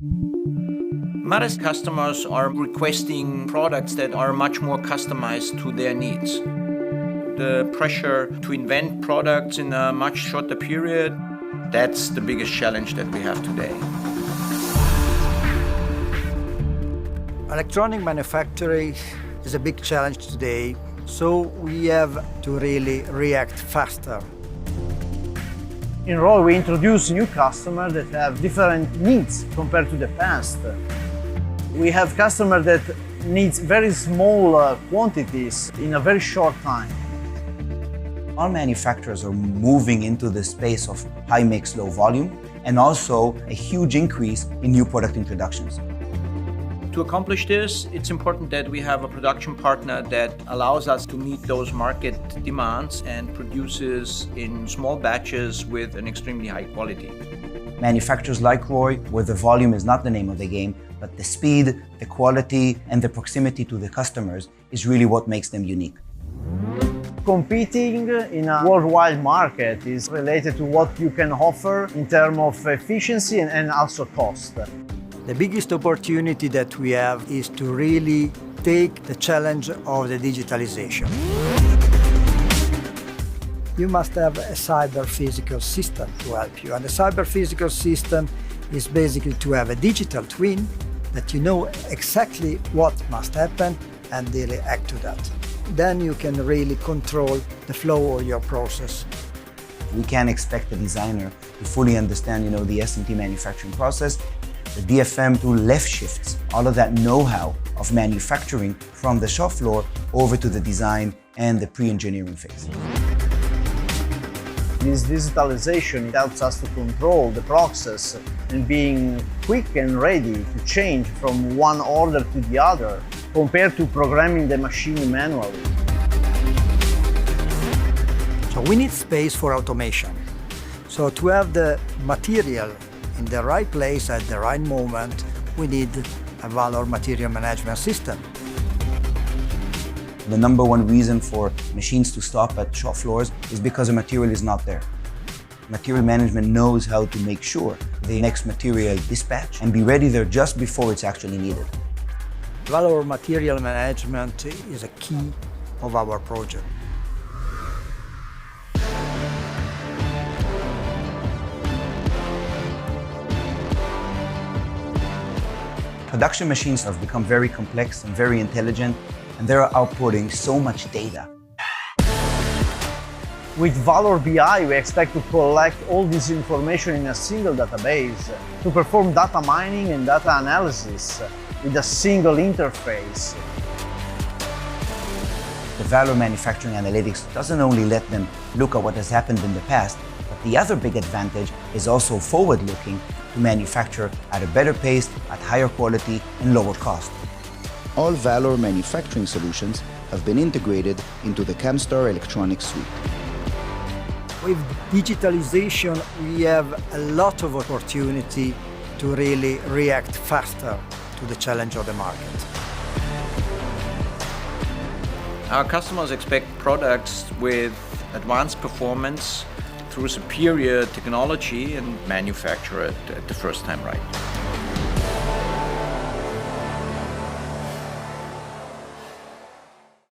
Modest customers are requesting products that are much more customized to their needs. The pressure to invent products in a much shorter period, that's the biggest challenge that we have today. Electronic manufacturing is a big challenge today, so we have to really react faster. In ROJ, we introduce new customers that have different needs compared to the past. We have customers that need very small quantities in a very short time. All manufacturers are moving into the space of high mix, low volume, and also a huge increase in new product introductions. To accomplish this, it's important that we have a production partner that allows us to meet those market demands and produces in small batches with an extremely high quality. Manufacturers like ROJ, where the volume is not the name of the game, but the speed, the quality, and the proximity to the customers is really what makes them unique. Competing in a worldwide market is related to what you can offer in terms of efficiency and also cost. The biggest opportunity that we have is to really take the challenge of the digitalization. You must have a cyber-physical system to help you. And the cyber-physical system is basically to have a digital twin that you know exactly what must happen and really act to that. Then you can really control the flow of your process. We can't expect the designer to fully understand, the S&T manufacturing process. The DFM tool left shifts all of that know-how of manufacturing from the shop floor over to the design and the pre-engineering phase. This digitalization helps us to control the process and being quick and ready to change from one order to the other, compared to programming the machine manually. So we need space for automation. So to have the material in the right place at the right moment, we need a valor material management system. The number one reason for machines to stop at shop floors is because the material is not there. Material management knows how to make sure the next material dispatch and be ready there just before it's actually needed. Valor material management is a key of our project. Production machines have become very complex and very intelligent, and they're outputting so much data. With Valor BI, we expect to collect all this information in a single database to perform data mining and data analysis with a single interface. The Valor Manufacturing Analytics doesn't only let them look at what has happened in the past, but the other big advantage is also forward-looking to manufacture at a better pace, at higher quality and lower cost. All Valor manufacturing solutions have been integrated into the Camstar electronics suite. With digitalization, we have a lot of opportunity to really react faster to the challenge of the market. Our customers expect products with advanced performance through superior technology and manufacture it at the first time right.